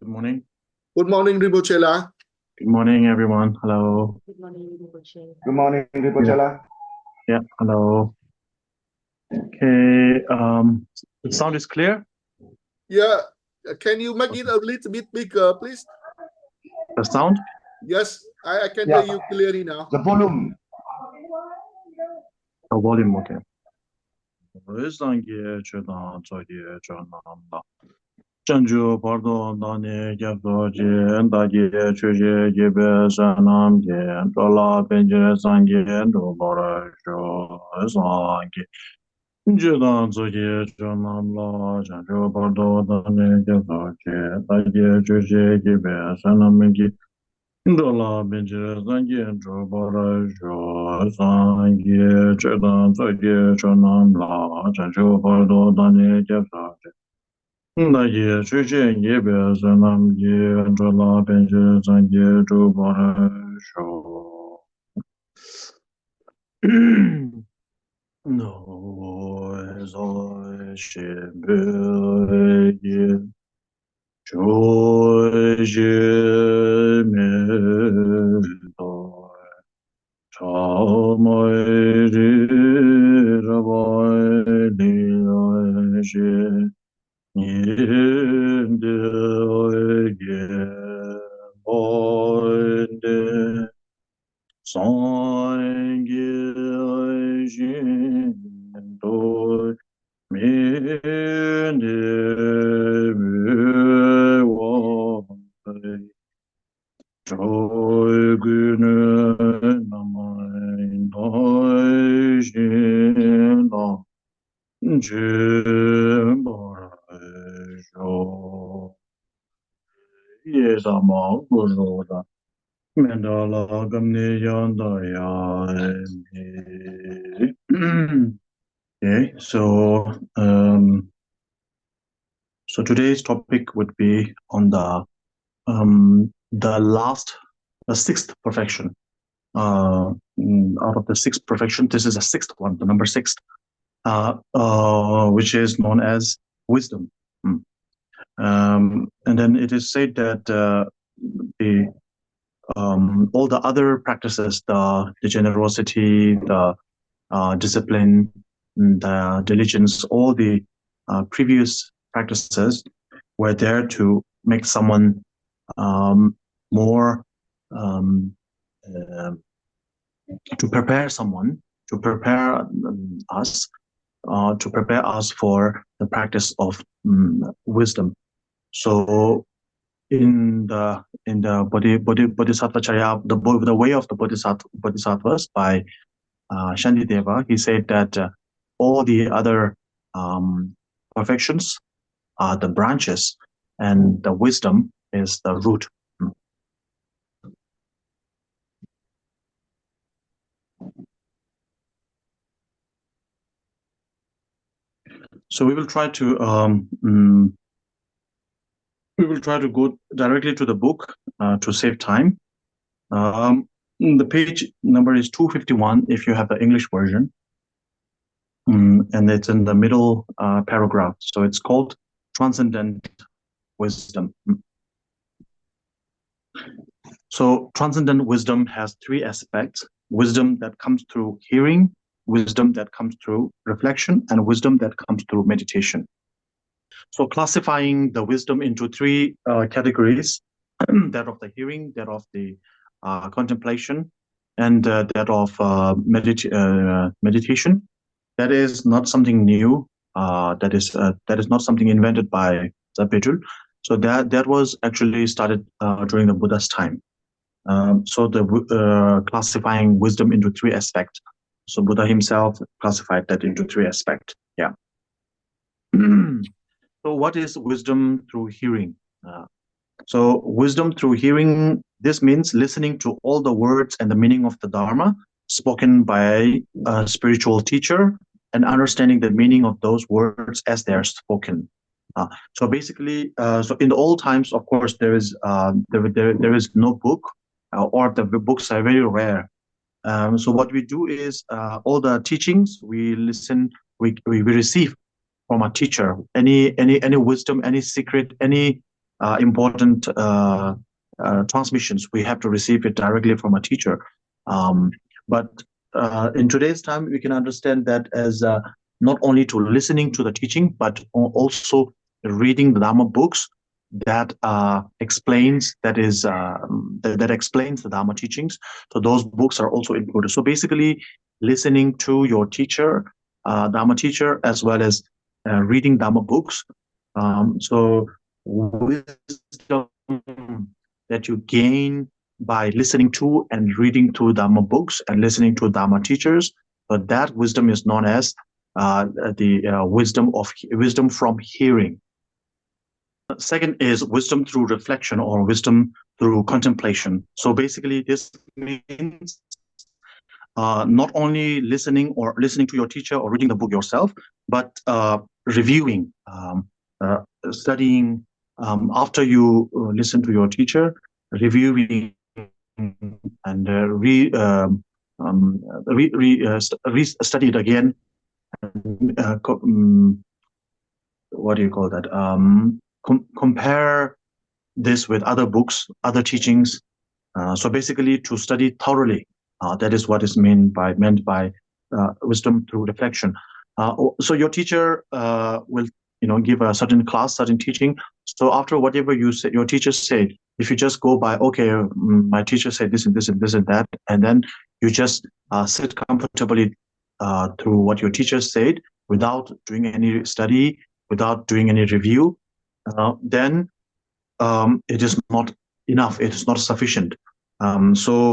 Good morning. Good morning, Rinpoche. Good morning, everyone. Hello. Good morning, Rinpoche. Good morning, Rinpoche. Yeah, hello. Okay, the sound is clear? Yeah, can you make it a little bit bigger, please? The sound? Yes, I can Yeah. hear you clearly now. The volume. The volume, okay. Chanju pardo dani gyabdo je dagi chuje gebe sanam ge dola benje sangi do bara jo sangi judan zoge jonam la chanju pardo dani gyabdo je dagi chuje gebe sanam ge dola benje sangi do bara jo sangi judan zoge jonam la chanju pardo dani gyabdo je那也最近也别是那么也这那边是咱也就把它说，那在是不也就是没到朝没日这外的是。In the again, song do me joy good namai no Yes, I'm all good. Mandala Gamni Yandaya. Okay, so today's topic would be on the sixth perfection. Out of the sixth perfection, this is the sixth one, the number six, which is known as wisdom. And then it is said that all the other practices, the generosity, the discipline, the diligence, all the previous practices were there to make someone more, to prepare someone, to prepare us, to prepare us for the practice of wisdom. So in the Bodhisattva Charya, the way of the Bodhisattvas by Shantideva, he said that all the other perfections are the branches, and the wisdom is the root. So we will try to go directly to the book to save time. The page number is 251 if you have the English version, and it's in the middle paragraph. So it's called Transcendent Wisdom. So Transcendent Wisdom has three aspects: wisdom that comes through hearing, wisdom that comes through reflection, and wisdom that comes through meditation. So classifying the wisdom into three categories: that of the hearing, that of the contemplation, and that of meditation. That is not something new. That is not something invented by Zapejul. So that was actually started during the Buddha's time. So the classifying wisdom into three aspects. So Buddha himself classified that into three aspects. Yeah. So what is wisdom through hearing? So wisdom through hearing, this means listening to all the words and the meaning of the Dharma spoken by a spiritual teacher and understanding the meaning of those words as they are spoken. So basically, so in the old times, of course, there is no book, or the books are very rare. So what we do is all the teachings we listen, we receive from a teacher. Any wisdom, any secret, any important transmissions. We have to receive it directly from a teacher. But in today's time, we can understand that as not only to listening to the teaching, but also reading the Dharma books that explains that explains the Dharma teachings. So those books are also included. So basically, listening to your teacher, Dharma teacher, as well as reading Dharma books. So wisdom that you gain by listening to and reading through Dharma books and listening to Dharma teachers, but that wisdom is known as the wisdom from hearing. Second is wisdom through reflection or wisdom through contemplation. So basically, this means not only listening to your teacher or reading the book yourself, but reviewing, studying after you listen to your teacher, reviewing and study it again. What do you call that? Compare this with other books, other teachings. So basically, to study thoroughly. That is what is meant by wisdom through reflection. So your teacher will, give a certain class, certain teaching. So after whatever you say, your teacher said, if you just go by, okay, my teacher said this and this and this and that, and then you just sit comfortably through what your teacher said without doing any study, without doing any review, then it is not enough. It is not sufficient. Not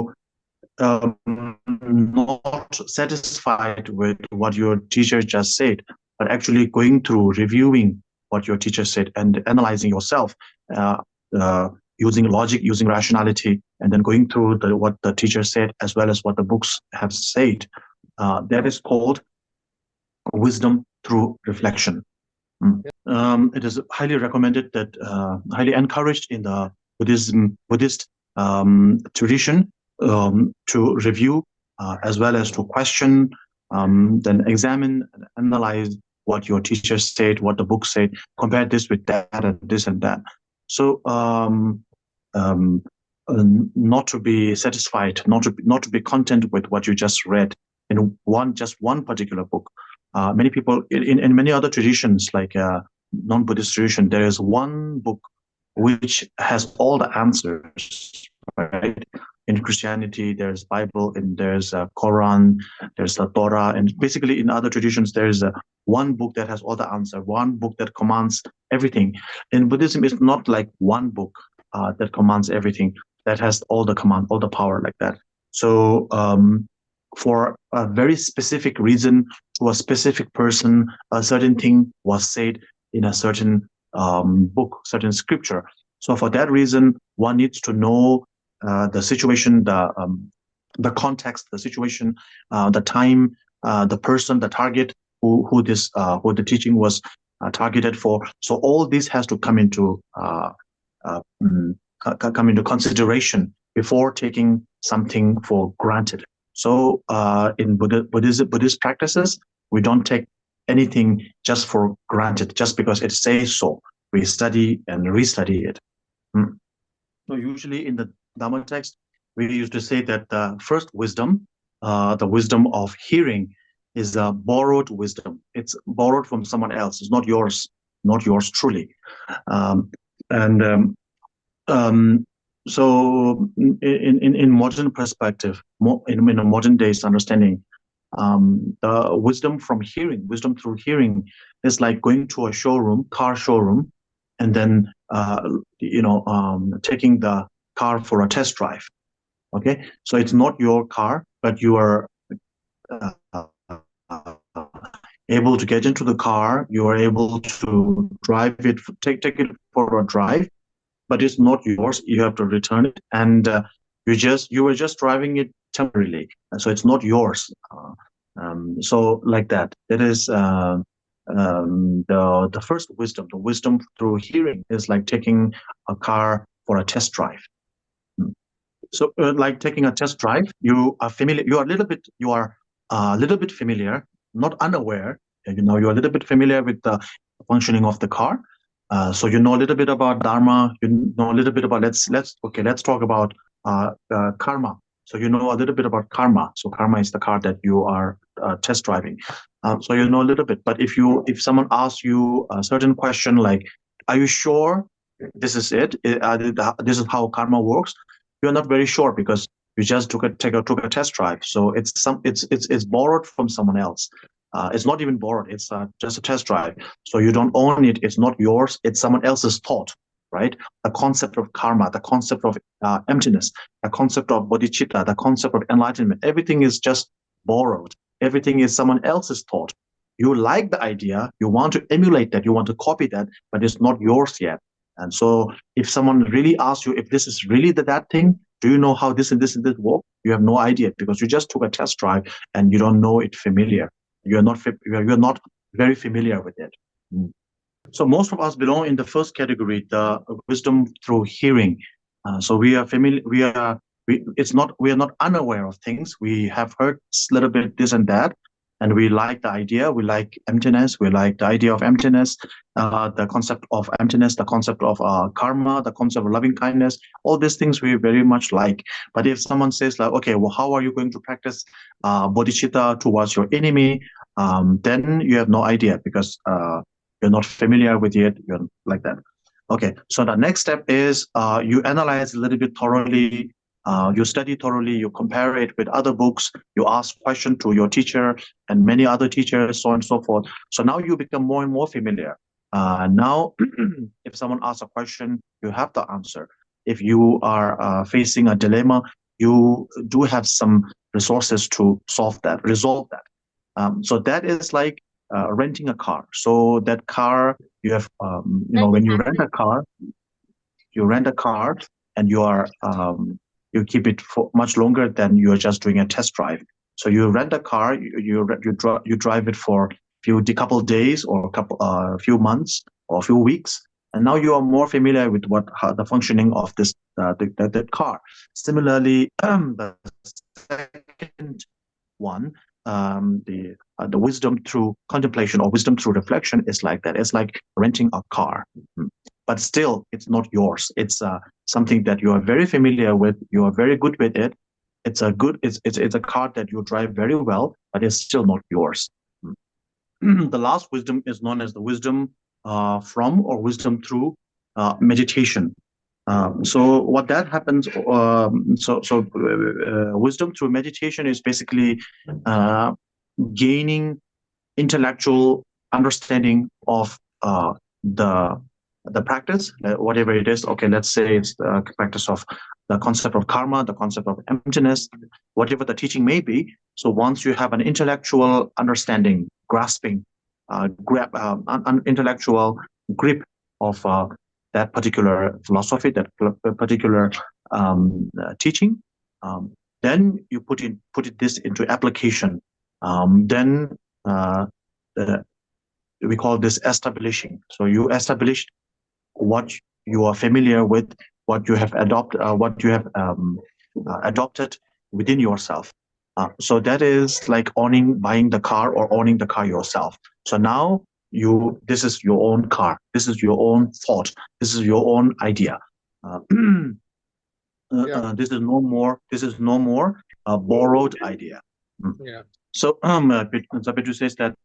satisfied with what your teacher just said, but actually going through reviewing what your teacher said and analyzing yourself, using logic, using rationality, and then going through what the teacher said as well as what the books have said. That is called wisdom through reflection. It is highly recommended that, highly encouraged in the Buddhist tradition to review as well as to question, then examine and analyze what your teacher said, what the book said, compare this with that and this and that. So not to be satisfied, not to be content with what you just read in just one particular book. Many people in many other traditions, like non-Buddhist tradition, there is one book which has all the answers, right? In Christianity, there's Bible, and there's Quran, there's the Torah, and basically in other traditions, there's one book that has all the answer, one book that commands everything. In Buddhism, it's not like one book that commands everything, that has all the command, all the power like that. So for a very specific reason, to a specific person, a certain thing was said in a certain book, certain scripture. So for that reason, one needs to know the situation, the context, the situation, the time, the person, the target, who the teaching was targeted for. So all this has to come into consideration before taking something for granted. So in Buddhist practices, we don't take anything just for granted, just because it says so. We study and restudy it. So usually in the Dhamma text, we used to say that the first wisdom, the wisdom of hearing, is a borrowed wisdom. It's borrowed from someone else. It's not yours truly. So in modern perspective, in a modern day's understanding, the wisdom from hearing, wisdom through hearing, is like going to a showroom, car showroom, and then taking the car for a test drive. Okay, so it's not your car, but you are able to get into the car. You are able to drive it, take it for a drive, but it's not yours. You have to return it, and you were just driving it temporarily, so it's not yours. So like that. That is the first wisdom. The wisdom through hearing is like taking a car for a test drive. So like taking a test drive, you are familiar. You are a little bit familiar, not unaware. You're a little bit familiar with the functioning of the car. So you know a little bit about Dharma, you know a little bit about let's talk about karma. So you know a little bit about karma. So karma is the car that you are test driving. So you know a little bit. But if someone asks you a certain question like, "Are you sure this is it? This is how karma works?" You're not very sure because you just took a test drive. So it's borrowed from someone else. It's not even borrowed. It's just a test drive. So you don't own it. It's not yours. It's someone else's thought, right? The concept of karma, the concept of emptiness, the concept of bodhicitta, the concept of enlightenment, everything is just borrowed. Everything is someone else's thought. You like the idea, you want to emulate that, you want to copy that, but it's not yours yet. And so if someone really asks you if this is really that thing, do you know how this and this and this work? You have no idea because you just took a test drive and you don't know it familiar. You're not very familiar with it. So most of us belong in the first category, the wisdom through hearing. So we are familiar. We are not unaware of things. We have heard a little bit this and that, and we like the idea. We like emptiness. We like the idea of emptiness, the concept of emptiness, the concept of karma, the concept of loving kindness. All these things we very much like. But if someone says like, okay, well, how are you going to practice bodhicitta towards your enemy? Then you have no idea because you're not familiar with it. You're like that. Okay, so the next step is you analyze a little bit thoroughly. You study thoroughly, you compare it with other books, you ask questions to your teacher and many other teachers, so on and so forth. So now you become more and more familiar. Now, if someone asks a question, you have the answer. If you are facing a dilemma, you do have some resources to resolve that. So that is like renting a car. So that car, you have, when you rent a car and you keep it for much longer than you are just doing a test drive. So you rent a car, you drive it for a couple of days or a few months or a few weeks, and now you are more familiar with how the functioning of this that car. Similarly, the second one, the wisdom through contemplation or wisdom through reflection is like that. It's like renting a car. But still, it's not yours. It's something that you are very familiar with. You are very good with it. It's a car that you drive very well, but it's still not yours. The last wisdom is known as the wisdom from or wisdom through meditation. So what that happens, wisdom through meditation is basically gaining intellectual understanding of the practice, whatever it is. Okay, let's say it's the practice of the concept of karma, the concept of emptiness, whatever the teaching may be. So once you have an intellectual understanding, grasping, intellectual grip of that particular philosophy, that particular teaching, then you put this into application. Then we call this establishing. So you establish what you are familiar with, what you have adopted within yourself. So that is like buying the car or owning the car yourself. So now this is your own car. This is your own thought. This is your own idea. This is no more a borrowed idea. Yeah. So Zapiju says that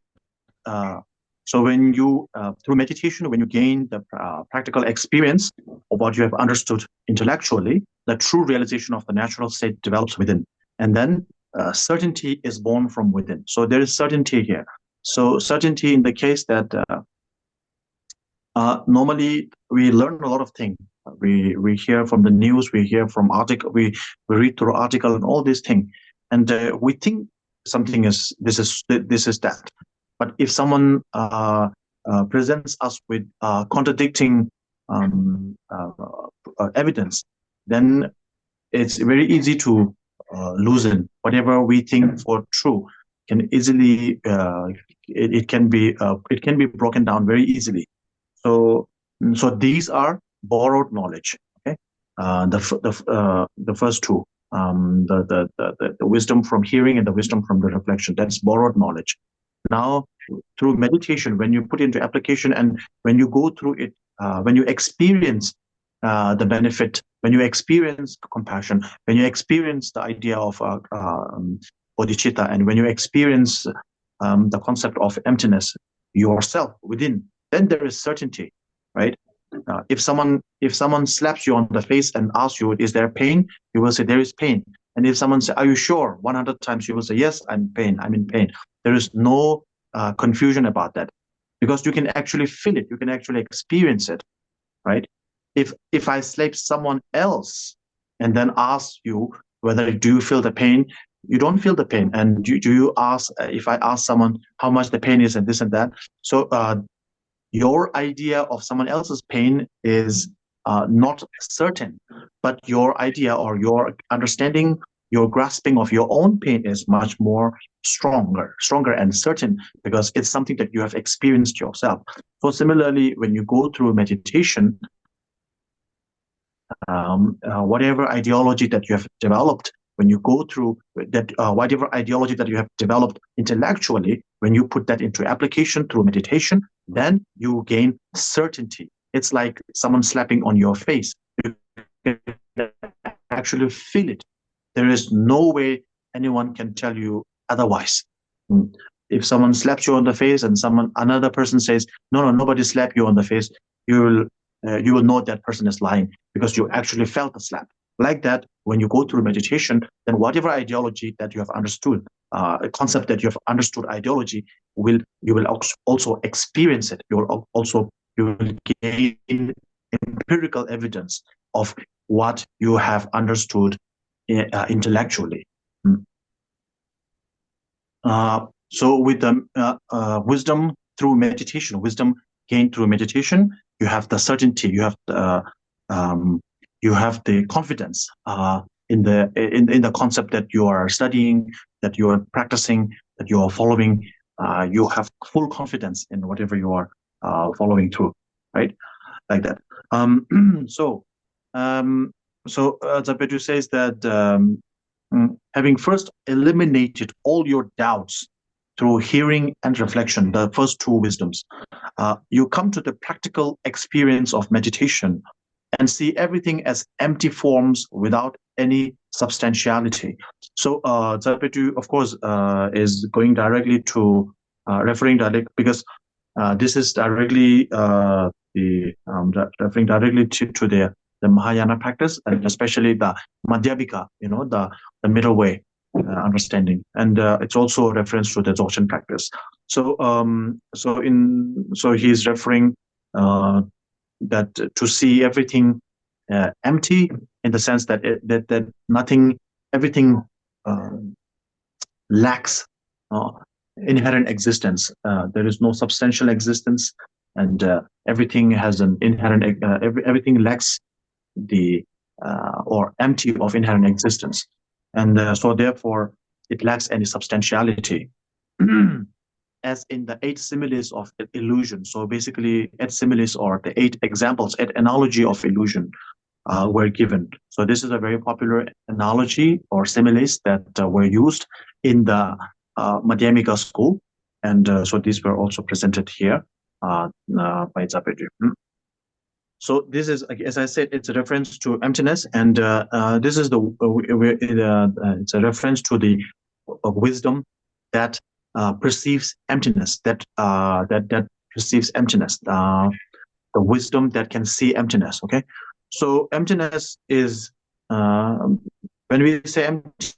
so when you through meditation, when you gain the practical experience of what you have understood intellectually, the true realization of the natural state develops within, and then certainty is born from within. So there is certainty here. So certainty in the case that normally we learn a lot of things. We hear from the news, we hear from article, we read through article and all these things, and we think something is this is that. But if someone presents us with contradicting evidence, then it's very easy to loosen whatever we think for true. Can easily it can be broken down very easily. So these are borrowed knowledge. Okay, the first two, the wisdom from hearing and the wisdom from the reflection. That's borrowed knowledge. Now, through meditation, when you put into application and when you go through it when you experience the benefit, when you experience compassion, when you experience the idea of bodhicitta, and when you experience the concept of emptiness yourself within, then there is certainty, right? If someone slaps you on the face and asks you, is there pain? You will say there is pain. And if someone says, are you sure? 100 times you will say, yes, I'm in pain. There is no confusion about that, because you can actually feel it, you can actually experience it, right? If I slap someone else and then ask you whether do you feel the pain, you don't feel the pain. And do you ask, if I ask someone how much the pain is and this and that, so your idea of someone else's pain is not certain, but your idea or your understanding, your grasping of your own pain is much more stronger and certain, because it's something that you have experienced yourself. So similarly, when you go through meditation, whatever ideology that you have developed, when you go through that, whatever ideology that you have developed intellectually, when you put that into application through meditation, then you gain certainty. It's like someone slapping on your face. You can actually feel it. There is no way anyone can tell you otherwise. If someone slaps you on the face and another person says, no, nobody slapped you on the face, you will know that person is lying, because you actually felt the slap. Like that, when you go through meditation, then whatever ideology that you have understood, a concept that you have understood, ideology, you will also experience it. You will gain empirical evidence of what you have understood intellectually. So with the wisdom through meditation, wisdom gained through meditation, you have the certainty, you have the confidence in the concept that you are studying, that you are practicing, that you are following. You have full confidence in whatever you are following through, right? Like that. So Zapetu says that having first eliminated all your doubts through hearing and reflection, the first two wisdoms, you come to the practical experience of meditation and see everything as empty forms without any substantiality. So Zapetu, of course, is going directly to referring directly, because this is directly referring directly to the Mahayana practice, and especially the Madhyamika, the middle way understanding, and it's also a reference to the Dzogchen practice. So he's referring that to see everything empty, in the sense that that nothing, everything lacks inherent existence. There is no substantial existence, and everything has an inherent. Everything lacks the or empty of inherent existence, and so therefore it lacks any substantiality. As in the 8 similes of illusion. So basically 8 similes, or the 8 examples, 8 analogy of illusion were given. So this is a very popular analogy or similes that were used in the Madhyamika school, and so these were also presented here by Zapetu. So this is, as I said, it's a reference to emptiness, and this is it's a reference to the wisdom that perceives emptiness, that perceives emptiness, the wisdom that can see emptiness. Okay, so emptiness is when we say emptiness,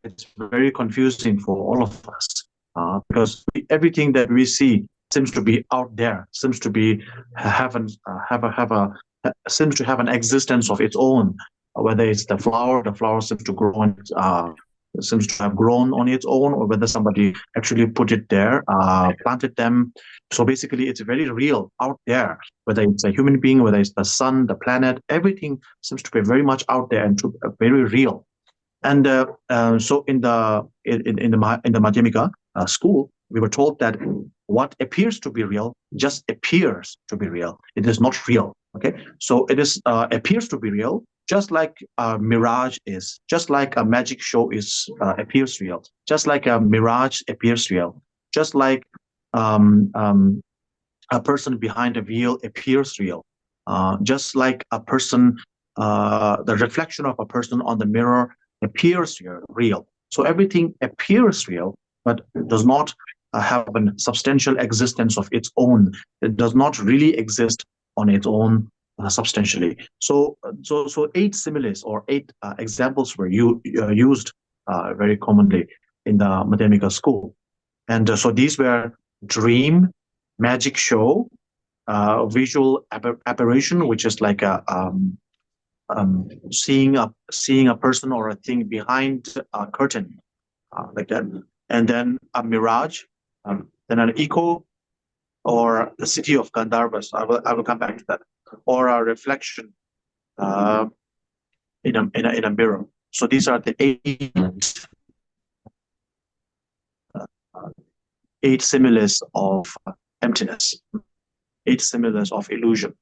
it's very confusing for all of us because everything that we see seems to be out there, seems to be seems to have an existence of its own. Whether it's the flower seems to grow on seems to have grown on its own, or whether somebody actually put it there, planted them. So basically, it's very real out there. Whether it's a human being, whether it's the sun, the planet, everything seems to be very much out there and very real. And so in the Madhyamika school, we were told that what appears to be real just appears to be real. It is not real. Okay, so it is appears to be real, just like a mirage is, just like a magic show is appears real, just like a mirage appears real, just like a person behind a wheel appears real. Just like a person, the reflection of a person on the mirror appears real. So everything appears real, but does not have a substantial existence of its own. It does not really exist on its own substantially. So 8 similes or 8 examples were used very commonly in the Madhyamika school. And so these were dream, magic show, visual apparition, which is like seeing a person or a thing behind a curtain, like that, and then a mirage, then an echo, or the city of Gandharvas. I will come back to that, or a reflection in a mirror. So these are the eight similes of emptiness, 8 similes of illusion.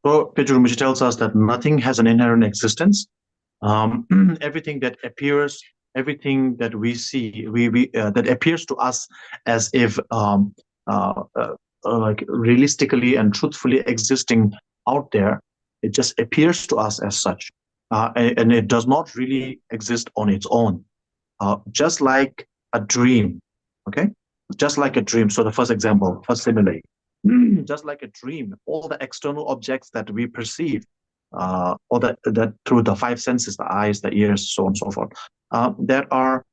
So Teacher Rinpoche tells us that nothing has an inherent existence. Everything that appears, everything that we see, that appears to us as if like realistically and truthfully existing out there, it just appears to us as such, and it does not really exist on its own. Just like a dream, okay? Just like a dream. So the first example, first simile. Just like a dream, all the external objects that we perceive, or that through the 5 senses, the eyes, the ears, so on and so forth, that are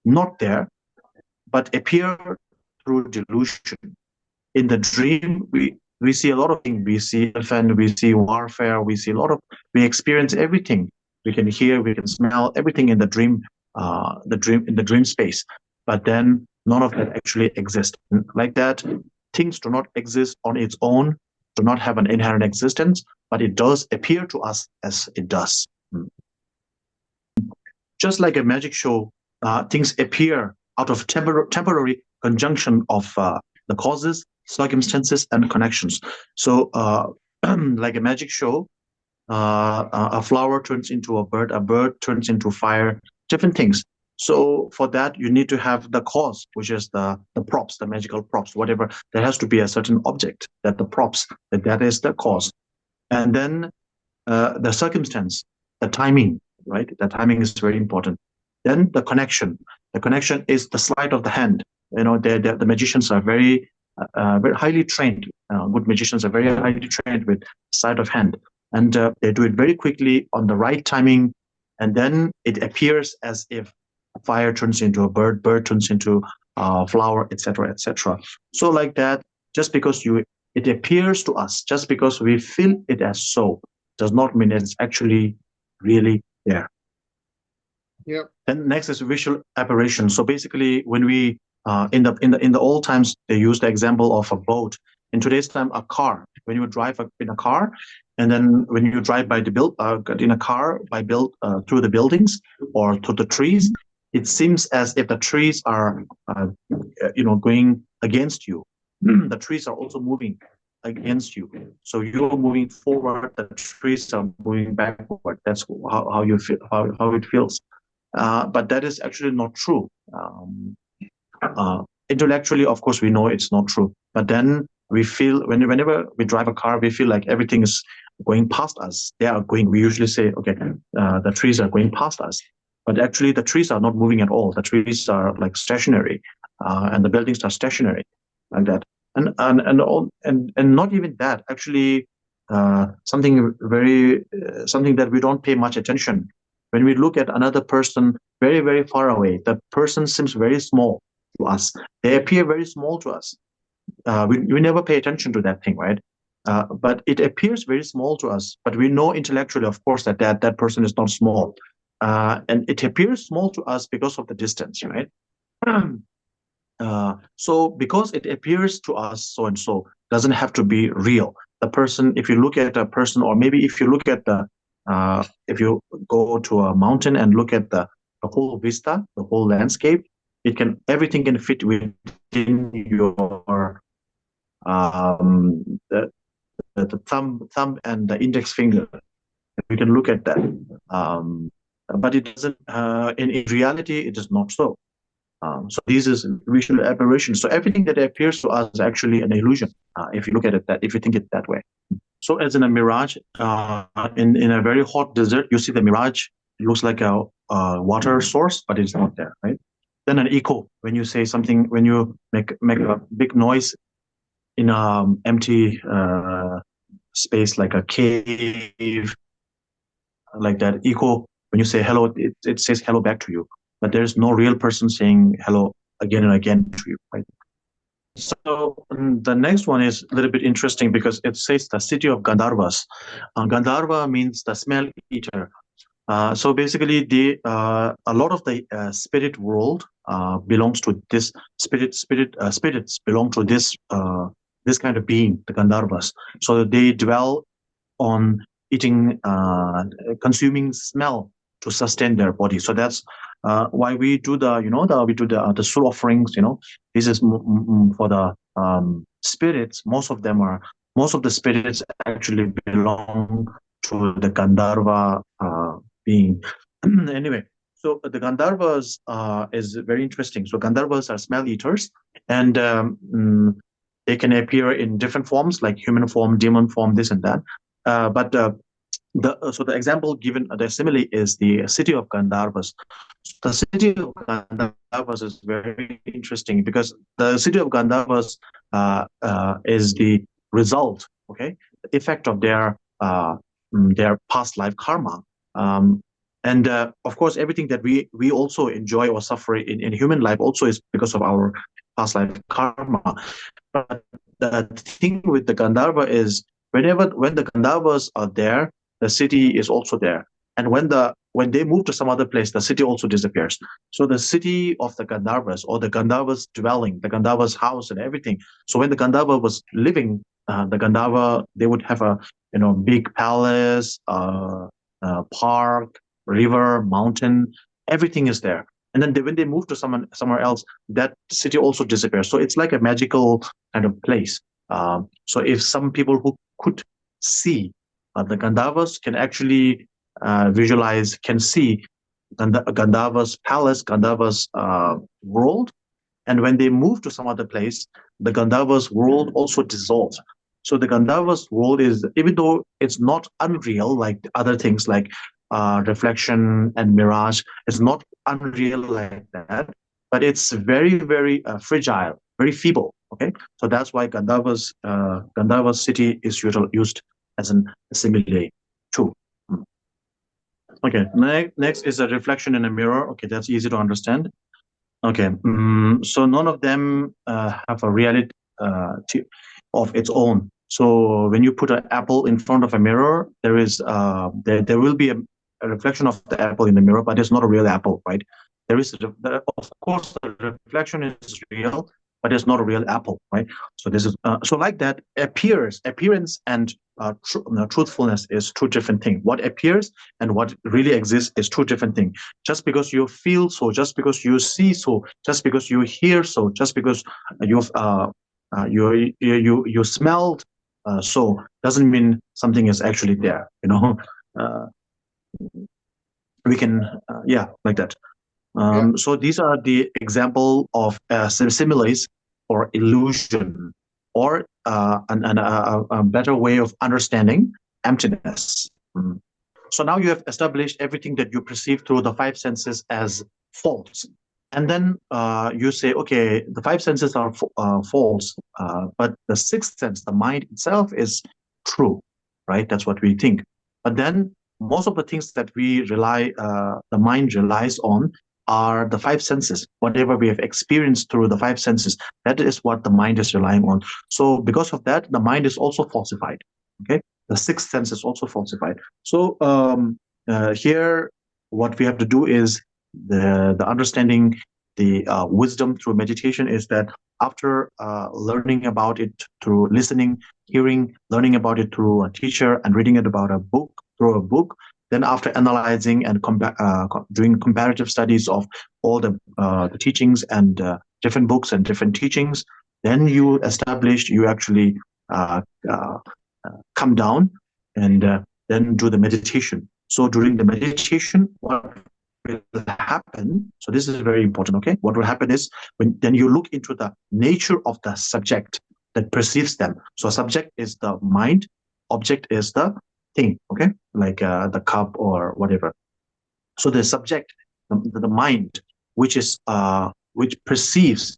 not there, but appear through delusion. In the dream, we see a lot of things. We see elephant, we see warfare, we experience everything. We can hear, we can smell everything in the dream, in the dream space. But then none of that actually exists. Like that, things do not exist on its own, do not have an inherent existence, but it does appear to us as it does. Just like a magic show, things appear out of temporary conjunction of the causes, circumstances, and connections. So like a magic show, a flower turns into a bird turns into fire, different things. So for that, you need to have the cause, which is the props, the magical props, whatever. There has to be a certain object that the props, that is the cause. And then the circumstance, the timing, right? The timing is very important. Then the connection. The connection is the sleight of the hand. You know, the magicians are very highly trained. Good magicians are very highly trained with sleight of hand. And they do it very quickly on the right timing. And then it appears as if fire turns into a bird turns into a flower, etc., etc. So like that, just because it appears to us, just because we feel it as so, does not mean that it's actually really there. Yep. And next is visual apparition. So basically, when we in the old times, they used the example of a boat. In today's time, a car. When you drive in a car, and then when you drive by in a car through the buildings or through the trees, it seems as if the trees are going against you. The trees are also moving against you. So you're moving forward, the trees are moving backward. That's how you feel, how it feels. But that is actually not true. Intellectually, of course, we know it's not true. But then we feel, whenever we drive a car, we feel like everything is going past us. We usually say, okay, the trees are going past us. But actually, the trees are not moving at all. The trees are like stationary, and the buildings are stationary, like that. And not even that. Actually, something that we don't pay much attention. When we look at another person very, very far away, the person seems very small to us. They appear very small to us. We never pay attention to that thing, right? But it appears very small to us. But we know intellectually, of course, that person is not small. And it appears small to us because of the distance, right? So because it appears to us so and so, doesn't have to be real. The person, if you look at a person, or maybe if you look at if you go to a mountain and look at the whole vista, the whole landscape, everything can fit within your the thumb and the index finger. You can look at that. But it doesn't. In reality, it is not so. So this is visual aberration. So everything that appears to us is actually an illusion, if you look at it if you think it that way. So as in a mirage, in a very hot desert, you see the mirage. It looks like a water source, but it's not there, right? Then an echo, when you say something, when you make a big noise in an empty space like a cave, like that echo, when you say hello, it says hello back to you, but there's no real person saying hello again and again to you, right? So the next one is a little bit interesting because it says the city of Gandharvas. Gandharva means the smell eater. So basically, a lot of the spirit world belongs to this spirits belong to this kind of being, the Gandharvas. So they dwell on eating, consuming smell to sustain their body. So that's why we do the soul offerings. This is for the spirits. Most of the spirits actually belong to the Gandharva being. Anyway, so the Gandharvas is very interesting. So Gandharvas are smell eaters, and they can appear in different forms, like human form, demon form, this and that. But the example given, the simile is the city of Gandharvas. The city of Gandharvas is very interesting because the city of Gandharvas is the result, okay, the effect of their past life karma. And of course, everything that we also enjoy or suffer in human life also is because of our past life karma. But the thing with the Gandharva is when the Gandharvas are there, the city is also there. And when they move to some other place, the city also disappears. So the city of the Gandharvas, or the Gandharvas dwelling, the Gandharvas house and everything. So when the Gandharva was living, the Gandharva, they would have a big palace, park, river, mountain, everything is there. And then when they move to somewhere else, that city also disappears. So it's like a magical kind of place. So if some people who could see the Gandharvas can actually visualize, can see Gandharva's palace, Gandharva's world, and when they move to some other place, the Gandharva's world also dissolves. So the Gandharva's world is, even though it's not unreal like other things like reflection and mirage, it's not unreal like that, but it's very, very fragile, very feeble. Okay, so that's why Gandharva's city is used as an simile too. Okay, next is a reflection in a mirror. Okay, that's easy to understand. Okay, so none of them have a reality of its own. So when you put an apple in front of a mirror, there is there will be a reflection of the apple in the mirror, but it's not a real apple, right? There is, of course, the reflection is real, but it's not a real apple, right? So this is so like that. Appearance and truthfulness is two different things. What appears and what really exists is two different things. Just because you feel so, just because you see so, just because you hear so, just because you smelled so, doesn't mean something is actually there. We can like that. So these are the example of similes or illusion, or a better way of understanding emptiness. So now you have established everything that you perceive through the five senses as false. And then you say, okay, the five senses are false, but the sixth sense, the mind itself, is true, right? That's what we think. But then most of the things that the mind relies on are the five senses. Whatever we have experienced through the five senses, that is what the mind is relying on. So because of that, the mind is also falsified. Okay, the sixth sense is also falsified. So here, what we have to do is the understanding the wisdom through meditation is that after learning about it through listening, hearing, learning about it through a teacher, and reading it about through a book, then after analyzing and doing comparative studies of all the teachings and different books and different teachings, then you actually come down and then do the meditation. So during the meditation, what will happen, so this is very important, okay? What will happen is when then you look into the nature of the subject that perceives them. So subject is the mind, object is the thing, okay? Like the cup or whatever. So the subject, the mind, which is which perceives,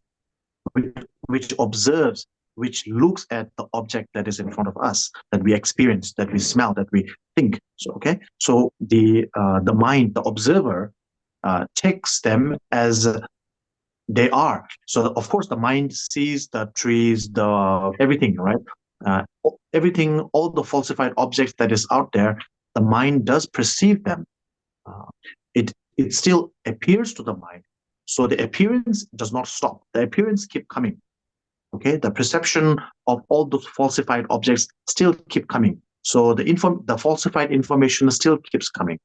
which observes, which looks at the object that is in front of us, that we experience, that we smell, that we think. So okay, so the mind, the observer, takes them as they are. So of course, the mind sees the trees, the everything, right? Everything, all the falsified objects that is out there, the mind does perceive them. Uh, it still appears to the mind. So the appearance does not stop. The appearance keep coming. Okay, the perception of all those falsified objects still keep coming. So the falsified information still keeps coming.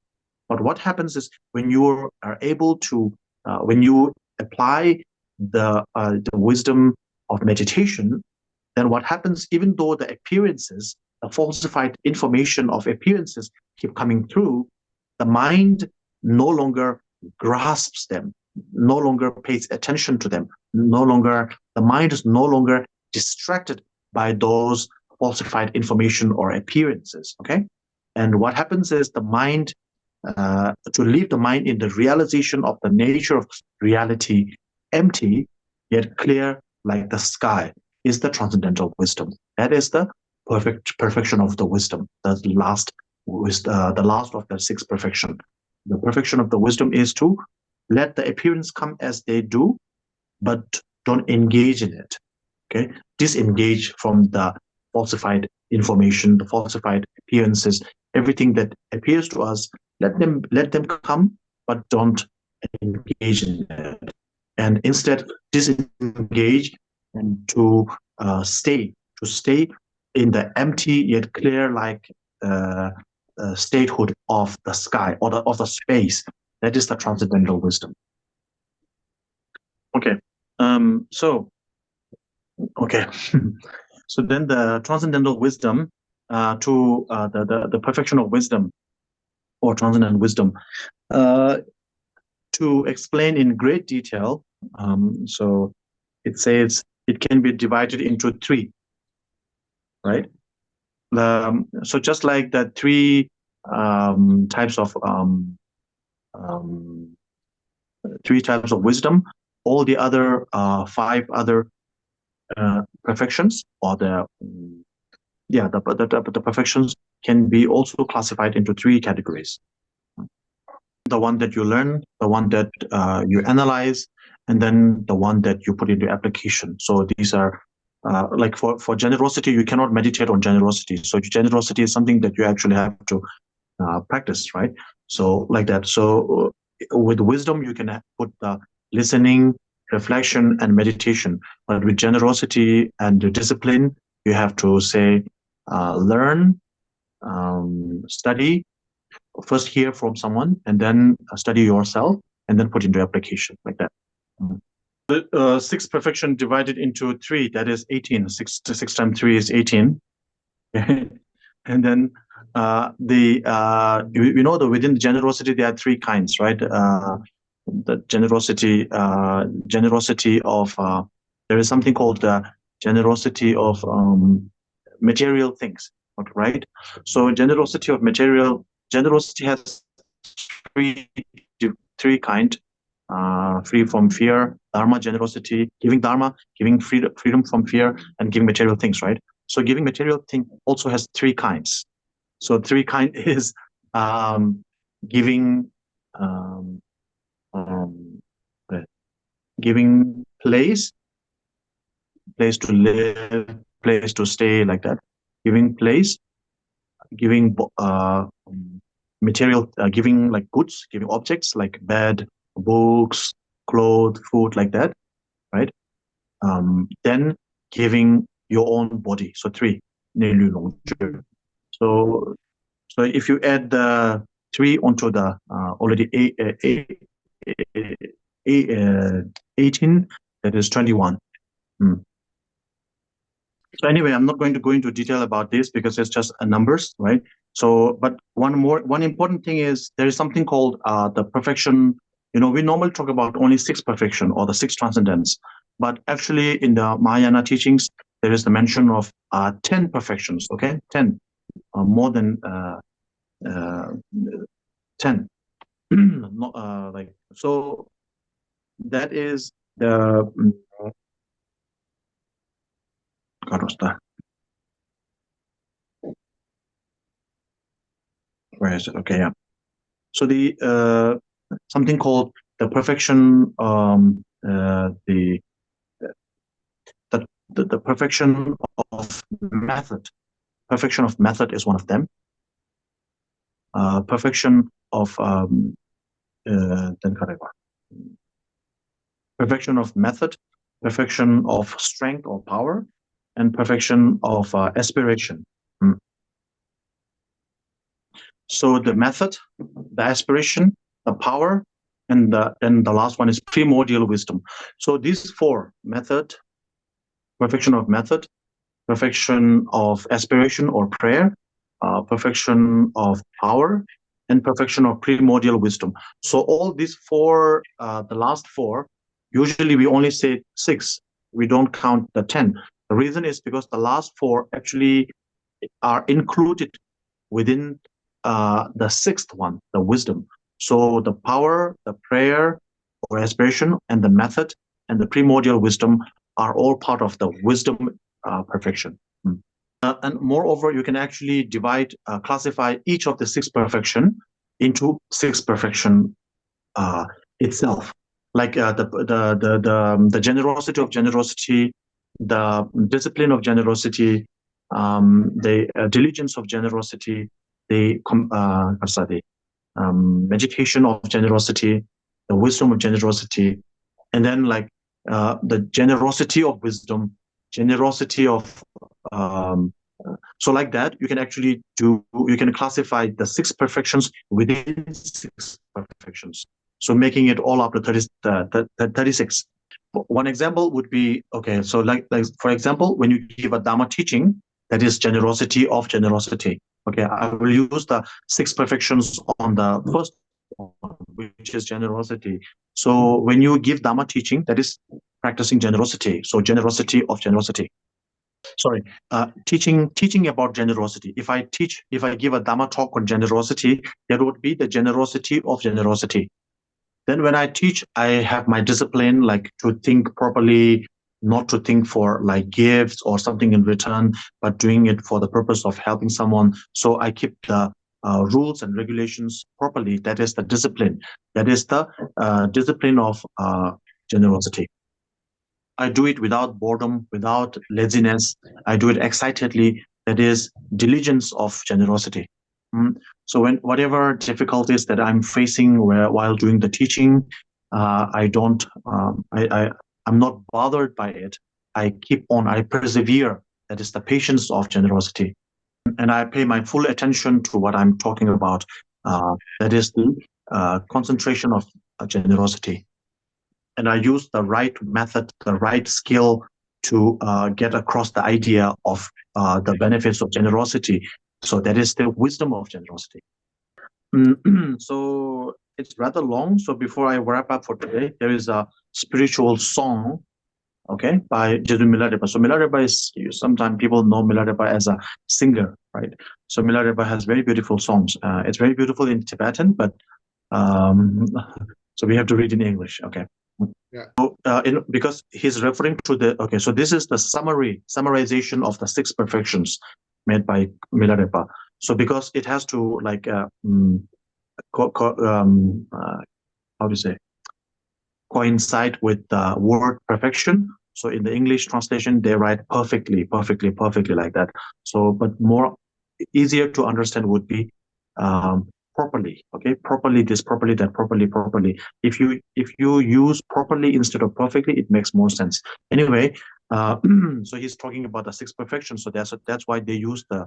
But what happens is when you are able to, when you apply the wisdom of meditation, then what happens, even though the appearances, the falsified information of appearances keep coming through, the mind no longer grasps them, no longer pays attention to them, the mind is no longer distracted by those falsified information or appearances, okay? And what happens is the mind, to leave the mind in the realization of the nature of reality, empty yet clear like the sky, is the transcendental wisdom. That is the perfection of the wisdom, the last of the six perfection. The perfection of the wisdom is to let the appearance come as they do, but don't engage in it. Okay, disengage from the falsified information, the falsified appearances, everything that appears to us. Let them come, but don't engage in it. And instead, disengage and to stay in the empty yet clear like statehood of the sky or of the space. That is the transcendental wisdom. Okay. Okay. So then the transcendental wisdom to the perfection of wisdom or transcendental wisdom, to explain in great detail. So it says it can be divided into three, right? So just like the three types of wisdom, all the other five other perfections, or the perfections can be also classified into three categories. The one that you learn, the one that you analyze, and then the one that you put into application. So these are like for generosity, you cannot meditate on generosity. So generosity is something that you actually have to practice, right? So like that. So with wisdom, you can put the listening, reflection, and meditation. But with generosity and the discipline, you have to say, learn, study, first hear from someone, and then study yourself, and then put into application, like that. The sixth perfection divided into three, that is 18. Six times 3 is 18. And then within the generosity there are three kinds, right? The generosity of there is something called the generosity of material things, right? So generosity has three kind. Free from fear, dharma generosity, giving dharma, giving freedom from fear, and giving material things, right? So giving material thing also has three kinds. So three kind is giving giving place to live, place to stay, like that. Giving place, giving material, giving like goods, giving objects like bed, books, clothes, food, like that, right? Then giving your own body. So three. So if you add the three onto the already 18, that is 21. So anyway, I'm not going to go into detail about this because it's just numbers, right? So, but one important thing is there is something called the perfection. You know, we normally talk about only 6 perfection or the 6 transcendence, but actually in the Mahayana teachings, there is the mention of 10 perfections, okay? 10, more than 10. Not, like, so that is the, God, what's that? Where is it? Okay, yeah. So the something called the perfection, the perfection of method. Perfection of method is one of them. Perfection of perfection of method, perfection of strength or power, and perfection of aspiration. So the method, the aspiration, the power, and then the last one is primordial wisdom. So these 4: method, perfection of method, perfection of aspiration or prayer, perfection of power, and perfection of primordial wisdom. So all these 4, the last 4, usually we only say 6. We don't count the 10. The reason is because the last 4 actually are included within the 6th one, the wisdom. So the power, the prayer or aspiration, and the method and the primordial wisdom are all part of the wisdom perfection. And moreover, you can actually divide, classify each of the 6 perfection into 6 perfection itself. Like the generosity of generosity, the discipline of generosity, the diligence of generosity, the education of generosity, the wisdom of generosity, and then like the generosity of wisdom, generosity of so like that you can actually you can classify the 6 perfections within 6 perfections, so making it all up to 36. One example would be, okay, so like for example, when you give a Dharma teaching, that is generosity of generosity. Okay, I will use the 6 perfections on the first one, which is generosity. So when you give Dharma teaching, that is practicing generosity. So generosity of generosity. Sorry, teaching about generosity. If I give a Dhamma talk on generosity, that would be the generosity of generosity. Then when I teach, I have my discipline, like to think properly, not to think for like gifts or something in return, but doing it for the purpose of helping someone. So I keep the rules and regulations properly. That is the discipline. That is the discipline of generosity. I do it without boredom, without laziness. I do it excitedly. That is diligence of generosity. So when whatever difficulties that I'm facing while doing the teaching, I don't. I'm not bothered by it. I keep on. I persevere. That is the patience of generosity, and I pay my full attention to what I'm talking about. That is the concentration of generosity. And I use the right method, the right skill to get across the idea of the benefits of generosity. So that is the wisdom of generosity. So it's rather long. So before I wrap up for today, there is a spiritual song, okay, by Jesu Milarepa. So Milarepa is, sometimes people know Milarepa as a singer, right? So Milarepa has very beautiful songs. It's very beautiful in Tibetan, but so we have to read in English, okay? Yeah. So, because he's referring to the, okay, so this is the summarization of the 6 perfections made by Milarepa. So because it has to like, how do you say, coincide with the word perfection. So in the English translation, they write perfectly like that. So, but more easier to understand would be properly, okay, properly this, properly that, properly. If you use properly instead of perfectly, it makes more sense. Anyway, so he's talking about the 6 perfections. So that's why they use the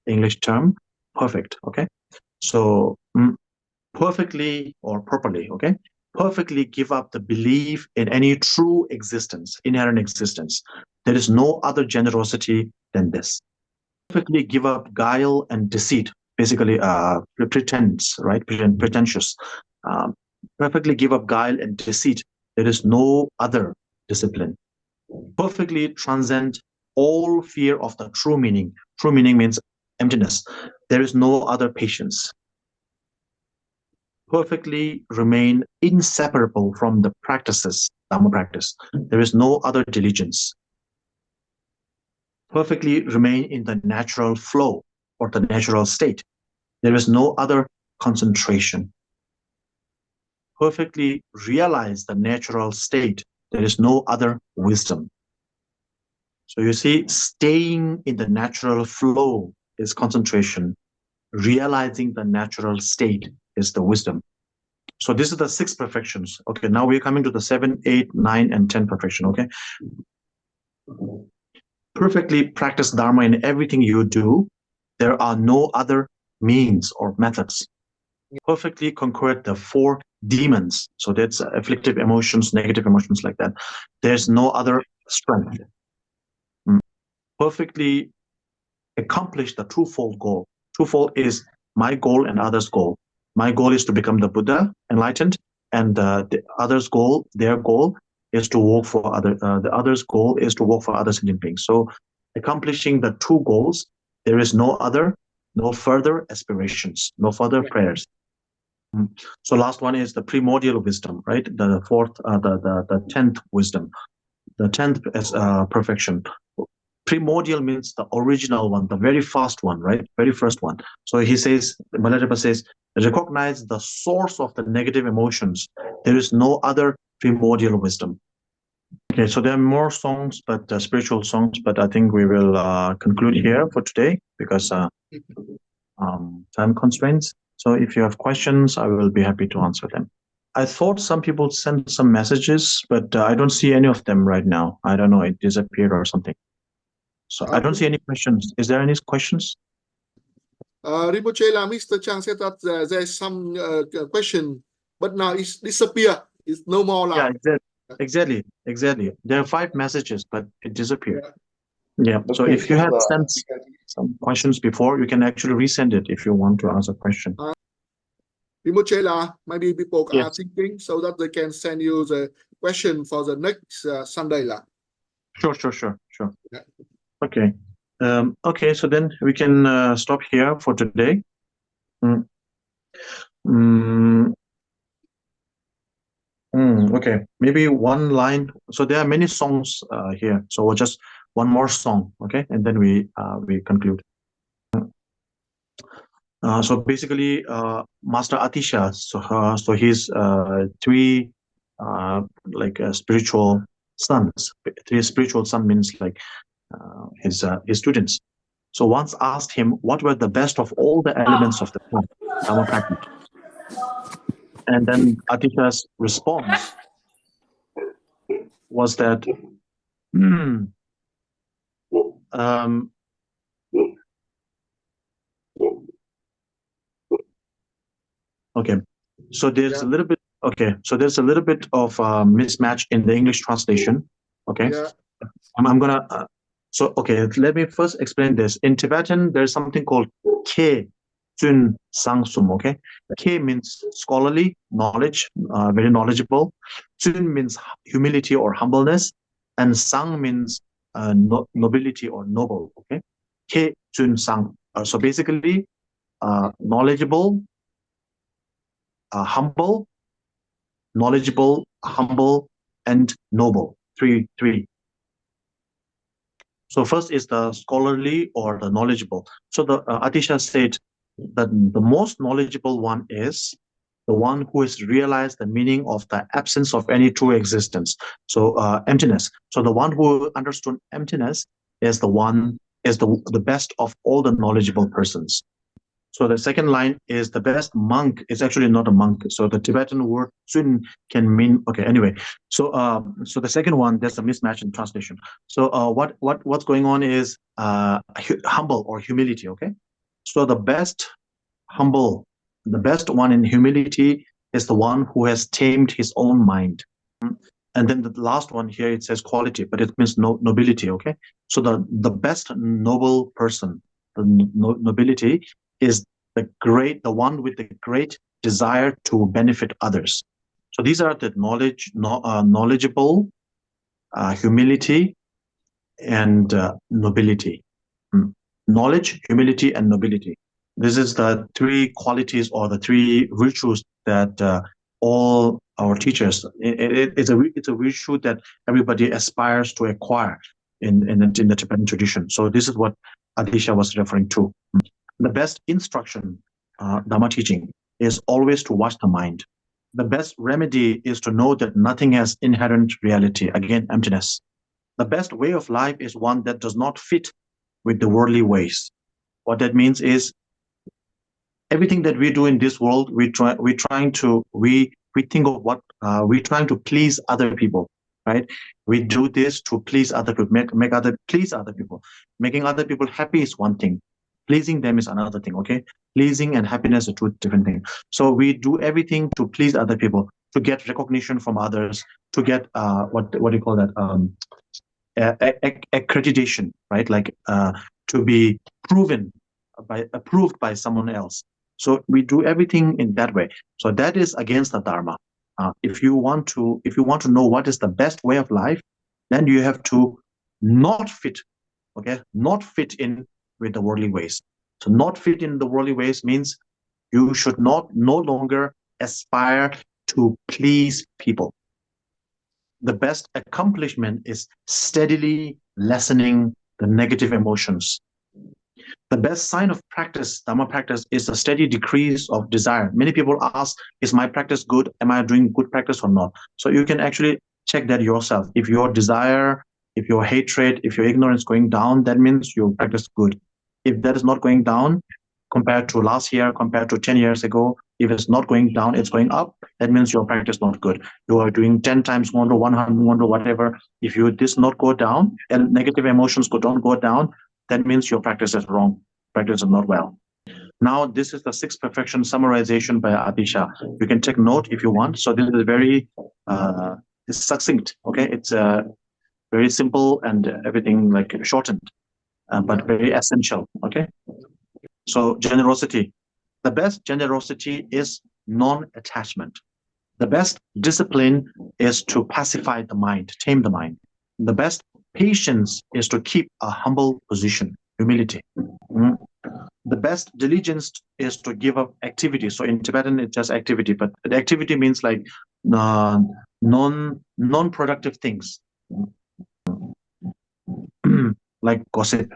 English term perfect. Okay, so perfectly or properly. Okay, perfectly give up the belief in any true existence, inherent existence. There is no other generosity than this. Perfectly give up guile and deceit, basically pretense, right? Pretentious. Perfectly give up guile and deceit. There is no other discipline. Perfectly transcend all fear of the true meaning. True meaning means emptiness. There is no other patience. Perfectly remain inseparable from the practices, Dhamma practice. There is no other diligence. Perfectly remain in the natural flow or the natural state. There is no other concentration. Perfectly realize the natural state. There is no other wisdom. So you see, staying in the natural flow is concentration. Realizing the natural state is the wisdom. So these are the 6 perfections. Okay, now we're coming to the 7, 8, 9, and 10 perfection, okay? Perfectly practice Dharma in everything you do. There are no other means or methods. Perfectly conquer the 4 demons. So that's afflictive emotions, negative emotions like that. There's no other strength. Perfectly accomplish the twofold goal. Twofold is my goal and others' goal. My goal is to become the Buddha, enlightened, and the others' goal, their goal, is to work for the others' goal is to work for other sentient beings. So, accomplishing the 2 goals, there is no further aspirations, no further prayers. So, last one is the primordial wisdom, right? The 4th, the 10th wisdom. The 10th is perfection. Primordial means the original one, the very first one, right? Very first one. So he says, Milarepa says, recognize the source of the negative emotions. There is no other primordial wisdom. Okay, so there are more songs, but spiritual songs, but I think we will conclude here for today because time constraints. So if you have questions, I will be happy to answer them. I thought some people sent some messages, but I don't see any of them right now. I don't know, it disappeared or something. So I don't see any questions. Is there any questions? Rinpoche, Mr. Chang said that there's some question, but now it's disappeared. It's no more now. Yeah, exactly. There are 5 messages, but it disappeared. Yeah. So if you had sent some questions before, you can actually resend it if you want to ask a question. Rinpoche, maybe people are thinking so that they can send you the question for the next Sunday. Sure. Yeah. Okay. Okay, so then we can stop here for today. Okay, maybe one line. So there are many songs here. So just one more song, okay, and then we conclude. So basically, Master Atisha. So he's 3 spiritual sons. 3 spiritual sons means like his students. So once asked him what were the best of all the elements of the Dhamma practice, and then Atisha's response was that, okay, so there's a little bit. Okay, so there's a little bit of mismatch in the English translation. Okay, I'm gonna. So okay, let me first explain this. In Tibetan, there's something called Ke Tsun Sangsum. Okay, Ke means scholarly knowledge, very knowledgeable. Tsun means humility or humbleness, and Sang means nobility or noble. Okay, Ke Tsun Sang. So basically, knowledgeable, humble, knowledgeable, humble, and noble. Three. So first is the scholarly or the knowledgeable. So the Atisha said that the most knowledgeable one is the one who has realized the meaning of the absence of any true existence. So emptiness. So the one who understood emptiness is the best of all the knowledgeable persons. So the second line is the best monk. It's actually not a monk. So the Tibetan word "sun" can mean, okay, anyway. So so the second one, there's a mismatch in translation. So what's going on is humble or humility, okay? So the best one in humility is the one who has tamed his own mind. And then the last one here, it says quality, but it means nobility, okay? So the best noble person, the nobility is the one with the great desire to benefit others. So these are the knowledgeable, humility, and nobility. Knowledge, humility, and nobility. This is the three qualities or the three virtues that all our teachers. It's a virtue that everybody aspires to acquire in the Tibetan tradition. So this is what Adisha was referring to. The best instruction, Dhamma teaching, is always to watch the mind. The best remedy is to know that nothing has inherent reality. Again, emptiness. The best way of life is one that does not fit with the worldly ways. What that means is everything that we do in this world, we think of what we're trying to please other people, right? We do this to please other people, please other people. Making other people happy is one thing. Pleasing them is another thing, okay? Pleasing and happiness are two different things. So we do everything to please other people, to get recognition from others, to get what do you call that? Accreditation, right? Like to be approved by someone else. So we do everything in that way. So that is against the Dharma. If you want to know what is the best way of life, then you have to not fit in with the worldly ways. So not fit in the worldly ways means you should no longer aspire to please people. The best accomplishment is steadily lessening the negative emotions. The best sign of practice, Dhamma practice, is a steady decrease of desire. Many people ask, is my practice good? Am I doing good practice or not? So you can actually check that yourself. If your desire, if your hatred, if your ignorance going down, that means your practice good. If that is not going down, compared to last year, compared to 10 years ago, if it's not going down, it's going up, that means your practice is not good. You are doing 10 times 1 to 100, 1 to whatever. If this not go down and negative emotions don't go down, that means your practice is wrong. Practice is not well. Now, this is the sixth perfection summarization by Adisha. You can take note if you want. So this is very it's succinct. Okay, it's very simple and everything like shortened, but very essential. Okay, so generosity. The best generosity is non-attachment. The best discipline is to pacify the mind, tame the mind. The best patience is to keep a humble position, humility. The best diligence is to give up activity. So in Tibetan, it's just activity, but the activity means like non-productive things, like gossip,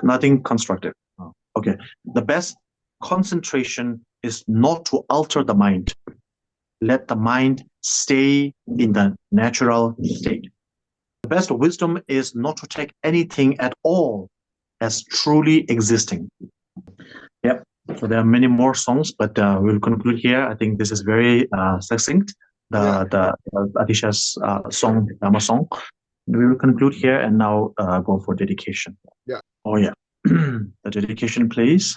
nothing constructive. Okay. The best concentration is not to alter the mind. Let the mind stay in the natural state. The best wisdom is not to take anything at all as truly existing. Yep. So there are many more songs, but we'll conclude here. I think this is very succinct. The Adisha's song, Dhamma song. We will conclude here and now go for dedication. Yeah. Oh yeah. The dedication, please.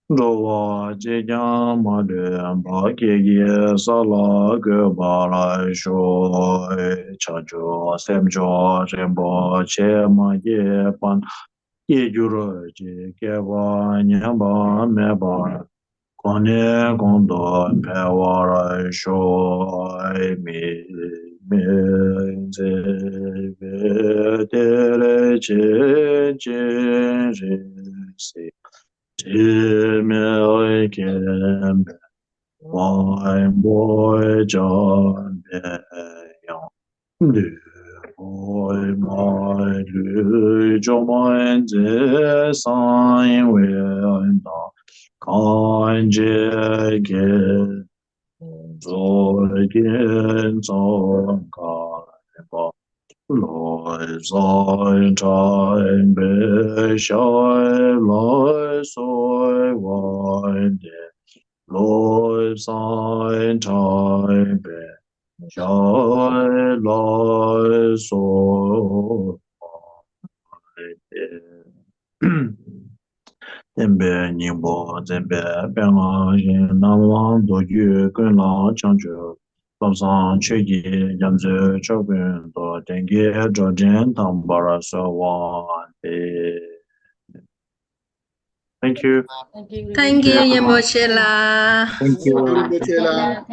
Rowa Jejang Madu Bhagye Sala Gobala Sho Chajo Semjo Rembo Che Ma Ye Pan Ye Juro Je Kewa Nyamba Meba Kone Gondo Pewara Sho Mi Mi Ze Ve Tere Che Che Re Se Boy John Boy my John sign will not conjugate against on God. Loi Zai Chai Be Shai Loi Soi Wai De Loi Zai Chai Be Shai Loi Soi Wai De Zembe Ningbo, Zembe Benga, Yin Namwang, Doju, Gunlang, Changju, Lobsang, Chugi, Yamzu, Chokun, Do, Dengi, Zhojin, Tambara, So, Wan, Thank you. Thank you, Yeah. Rinpoche La. Thank you. Rinpoche La.